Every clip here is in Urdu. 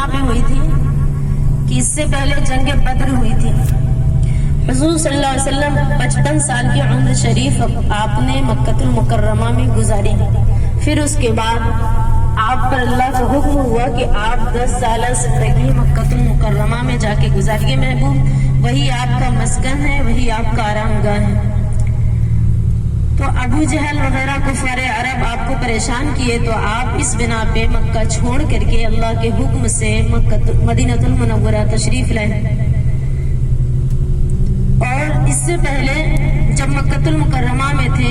بنا پہ ہوئی تھی کہ اس سے پہلے جنگ بدر ہوئی تھی۔ حضور صلی اللہ علیہ وسلم 55 سال کی عمر شریف آپ نے مکہ المکرمہ میں گزاری۔ پھر اس کے بعد آپ پر اللہ کا حکم ہوا کہ آپ 10 سالہ زندگی مکہ المکرمہ میں جا کے گزاریے محبوب، وہی آپ کا مسکن ہے، وہی آپ کا آرام گاہ ہے۔ تو ابو جہل وغیرہ کفار عرب آپ کو پریشان کیے تو آپ اس بنا پہ مکہ چھوڑ کر کے اللہ کے حکم سے مدینہ المنورہ تشریف لائے۔ اور اس سے پہلے جب مکہ المکرمہ میں تھے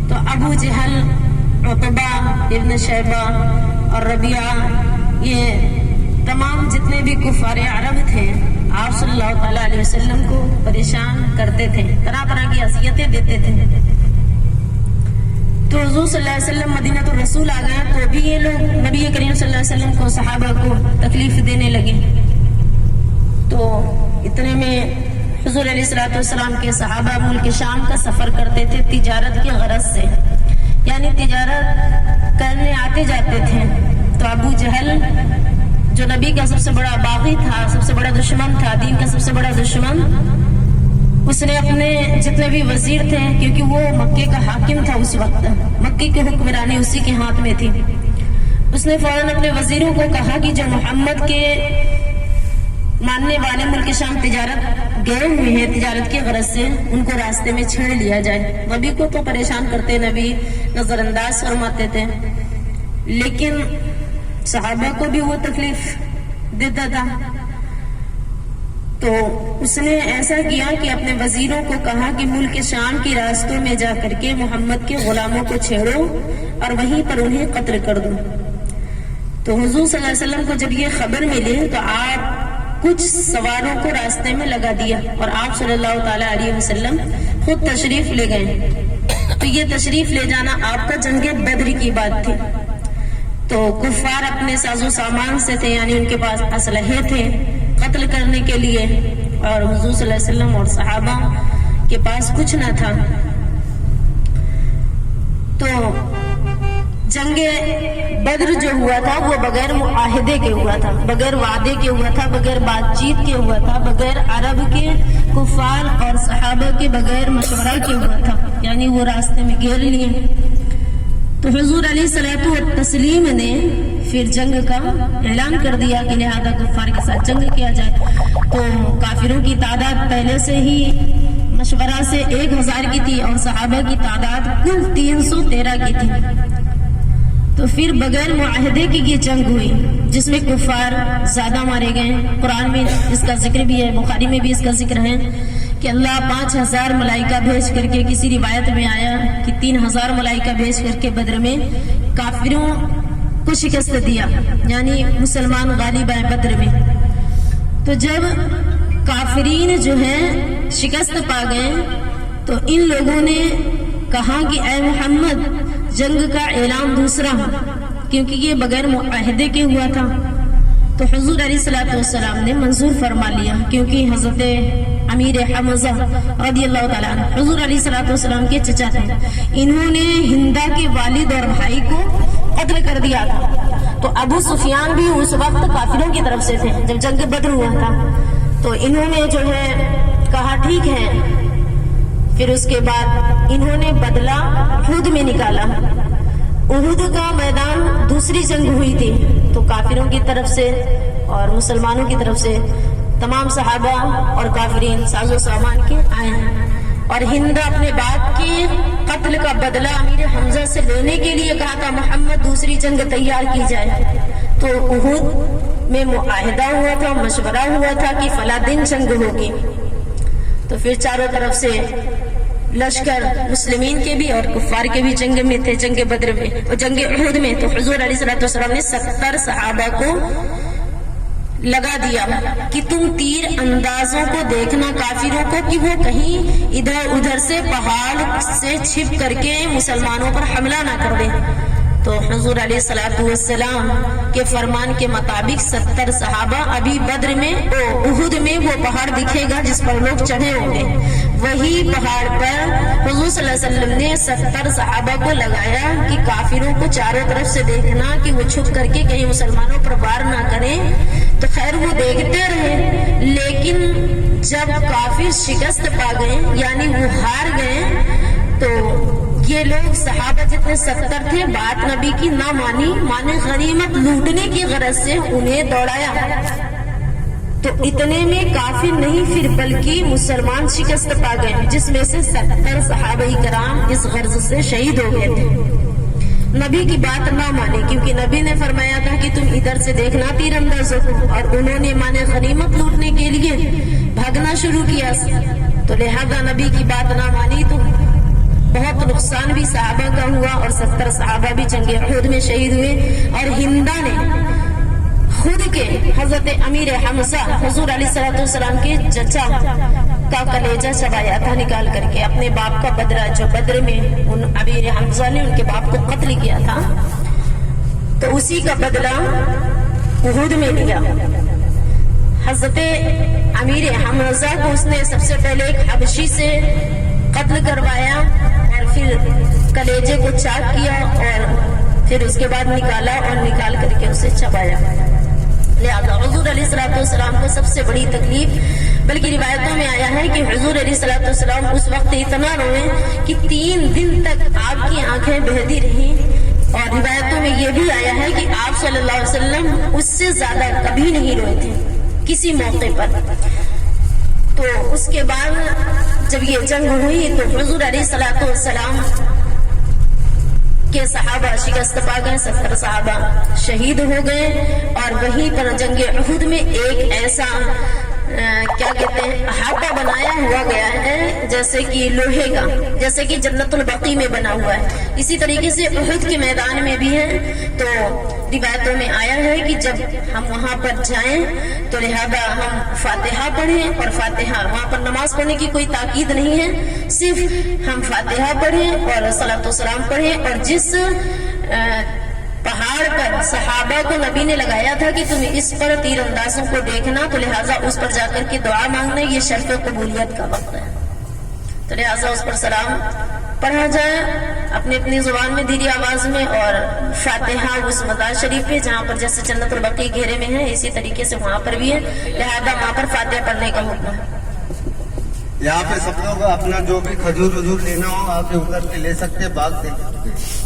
تو ابو جہل، عتبہ ابن شیبہ اور ربیعہ، یہ تمام جتنے بھی کفار عرب تھے آپ صلی اللہ تعالیٰ علیہ وسلم کو پریشان کرتے تھے، طرح طرح کی اذیتیں دیتے تھے۔ تو حضور صلی اللہ علیہ وسلم مدینہ الرسول آ گیا تو بھی یہ لوگ نبی کریم صلی اللہ علیہ وسلم کو، صحابہ کو تکلیف دینے لگے۔ تو اتنے میں حضور علیہ السلام کے صحابہ ملک شام کا سفر کرتے تھے تجارت کی غرض سے، یعنی تجارت کرنے آتے جاتے تھے۔ تو ابو جہل جو نبی کا سب سے بڑا باغی تھا، سب سے بڑا دشمن تھا، دین کا سب سے بڑا دشمن، اس نے اپنے جتنے بھی وزیر تھے، کیونکہ وہ مکے کا حاکم تھا اس وقت، مکے کی حکمرانی اسی کے ہاتھ میں تھی، اس نے فوراً اپنے وزیروں کو کہا کہ جو محمد کے ماننے والے ملک شام تجارت گئے ہوئے ہیں تجارت کی غرض سے، ان کو راستے میں چھیڑ لیا جائے۔ نبی کو تو پریشان کرتے، نبی نظر انداز فرماتے تھے، لیکن صحابہ کو بھی وہ تکلیف دیتا تھا۔ تو اس نے ایسا کیا کہ اپنے وزیروں کو کہا کہ ملک شام کی راستوں میں جا کر کے محمد کے غلاموں کو چھیڑو اور وہیں پر انہیں قتل کر دو۔ تو حضور صلی اللہ علیہ وسلم کو جب یہ خبر ملی تو آپ کچھ سواروں کو راستے میں لگا دیا اور آپ صلی اللہ تعالیٰ علیہ وسلم خود تشریف لے گئے۔ تو یہ تشریف لے جانا آپ کا جنگ بدر کی بات تھی۔ تو کفار اپنے ساز و سامان سے تھے، یعنی ان کے پاس اسلحے تھے قتل کرنے کے لیے، اور حضور صلی اللہ علیہ وسلم اور صحابہ کے پاس کچھ نہ تھا۔ تو جنگ بدر جو ہوا تھا وہ بغیر معاہدے کے ہوا تھا، بغیر وعدے کے ہوا تھا، بغیر بات چیت کے ہوا تھا، بغیر عرب کے کفار اور صحابہ کے بغیر مشورہ کے ہوا تھا، یعنی وہ راستے میں گھیر لیے۔ تو حضور علیہ الصلوۃ والتسلیم نے پھر جنگ کا اعلان کر دیا کہ لہذا کفار کے ساتھ جنگ کیا جائے۔ تو کافروں کی تعداد پہلے سے ہی مشورہ سے 1000 کی تھی اور صحابہ کی تعداد کل 313 کی تھی۔ تو پھر بغیر معاہدے کی یہ جنگ ہوئی جس میں کفار زیادہ مارے گئے۔ قرآن میں اس کا ذکر بھی ہے، بخاری میں بھی اس کا ذکر ہے کہ اللہ 5000 ملائکہ بھیج کر کے، کسی روایت میں آیا کہ 3000 ملائکہ بھیج کر کے بدر میں کافروں کو شکست دیا، یعنی مسلمان غالب آئے بدر میں۔ تو جب کافرین جو ہیں شکست پا گئے تو ان لوگوں نے کہا کہ اے محمد جنگ کا اعلان دوسرا ہو، کیونکہ یہ بغیر معاہدے کے ہوا تھا۔ تو حضور علیہ الصلوۃ والسلام نے منظور فرما لیا، کیونکہ حضرت امیر حمزہ رضی اللہ تعالیٰ عنہ حضور علیہ الصلوۃ والسلام کے چچا تھے، انہوں نے ہندا کے والد اور بھائی کو قتل کر دیا تھا۔ تو ابو سفیان بھی اس وقت کافروں کی طرف سے تھے جب جنگ بدر ہوا تھا۔ تو انہوں نے جو ہے کہا ٹھیک ہے، پھر اس کے بعد انہوں نے بدلہ احد میں نکالا۔ احد کا میدان دوسری جنگ ہوئی تھی، تو کافروں کی طرف سے اور مسلمانوں کی طرف سے تمام صحابہ اور کافرین ساز و سامان کے آئے ہیں، اور ہند اپنے باپ کے قتل کا بدلہ امیر حمزہ سے لینے کے لیے کہا تھا محمد دوسری جنگ تیار کی جائے۔ تو احد میں معاہدہ ہوا تھا، مشورہ ہوا تھا کہ فلاں دن جنگ ہوگی۔ تو پھر چاروں طرف سے لشکر مسلمین کے بھی اور کفار کے بھی جنگ میں تھے، جنگ بدر میں اور جنگ احد میں۔ تو حضور علیہ الصلوۃ والسلام نے 70 صحابہ کو لگا دیا کہ تم تیر اندازوں کو دیکھنا کافروں کو کہ وہ کہیں ادھر ادھر سے پہاڑ سے چھپ کر کے مسلمانوں پر حملہ نہ کر دیں۔ تو حضور علیہ الصلوۃ والسلام کے فرمان کے مطابق 70 صحابہ ابھی بدر میں احد میں وہ پہاڑ دکھے گا جس پر لوگ چڑھے ہوں گے، وہی پہاڑ پر حضور صلی اللہ علیہ وسلم نے 70 صحابہ کو لگایا کہ کافروں کو چاروں طرف سے دیکھنا کہ وہ چھپ کر کے کہیں مسلمانوں پر وار نہ کریں، تو خیر وہ دیکھتے رہے، لیکن جب کافر شکست پا گئے یعنی وہ ہار گئے تو یہ لوگ صحابہ جتنے 70 تھے بات نبی کی نہ مانے غنیمت لوٹنے کی غرض سے انہیں دوڑایا، تو اتنے میں کافر نہیں پھر بلکہ مسلمان شکست پا گئے، جس میں سے 70 صحابہ کرام اس غرض سے شہید ہو گئے تھے۔ نبی کی بات نہ مانے، کیونکہ نبی نے فرمایا تھا کہ تم ادھر سے دیکھنا تیر اندازوں کو، اور انہوں نے مانے غنیمت لوٹنے کے لیے بھاگنا شروع کیا، تو لہذا نبی کی بات نہ مانی تو بہت نقصان بھی صحابہ کا ہوا، اور 70 صحابہ بھی جنگ احد میں شہید ہوئے۔ اور ہندا نے خود کے حضرت امیر حمزہ حضور علیہ الصلوۃ والسلام کے چچا کا کلیجہ چبایا تھا نکال کر کے، اپنے باپ کا بدلہ جو بدر میں امیر حمزہ نے ان کے باپ کو قتل کیا تھا، تو اسی کا بدلہ احد میں لیا۔ حضرت امیر حمزہ کو اس نے سب سے پہلے ایک حبشی سے قتل کروایا، اور پھر کلیجے کو چاک کیا، اور پھر اس کے بعد نکالا اور نکال کر کے اسے چبایا۔ لہذا حضور علیہ الصلوۃ والسلام کو سب سے بڑی تکلیف، بلکہ روایتوں میں آیا ہے کہ حضور علیہ الصلوۃ والسلام اس وقت اتنا روئے کہ 3 دن تک آپ کی آنکھیں بہتی رہیں، اور روایتوں میں یہ بھی آیا ہے کہ آپ صلی اللہ علیہ وسلم اس سے زیادہ کبھی نہیں روئے تھے کسی موقع پر۔ تو اس کے بعد جب یہ جنگ ہوئی تو حضور علیہ الصلوۃ والسلام کے صحابہ شکست پا گئے، 70 صحابہ شہید ہو گئے، اور وہیں پر جنگ احد میں ایک ایسا کیا کہتے ہیں احاطہ بنایا ہوا گیا ہے جیسے کہ لوہے کا، جیسے کہ جنت البقیع میں بنا ہوا ہے، اسی طریقے سے احد کے میدان میں بھی ہے۔ تو روایتوں میں آیا ہے کہ جب ہم وہاں پر جائیں تو لہذا ہم فاتحہ پڑھیں، اور فاتحہ وہاں پر نماز پڑھنے کی کوئی تاکید نہیں ہے، صرف ہم فاتحہ پڑھیں اور صلاۃ و سلام پڑھیں، اور جس پہاڑ پر صحابہ کو نبی نے لگایا تھا کہ تم اس پر تیر اندازوں کو دیکھنا، تو لہٰذا اس پر جا کر کے دعا مانگنا، یہ شرف قبولیت کا وقت ہے، تو لہٰذا اس پر سلام پڑھا جائے اپنی اپنی زبان میں دھیری آواز میں، اور فاتحہ اس مزار شریف پہ جہاں پر جیسے جنت البقیع گھیرے میں ہے اسی طریقے سے وہاں پر بھی ہے، لہذا وہاں پر فاتحہ پڑھنے کا حکم ہے۔ یہاں پہ سب لوگ اپنا جو بھی کھجور وجور لینا ہو آ کے اتر کے لے سکتے، باغ دیکھ سکتے۔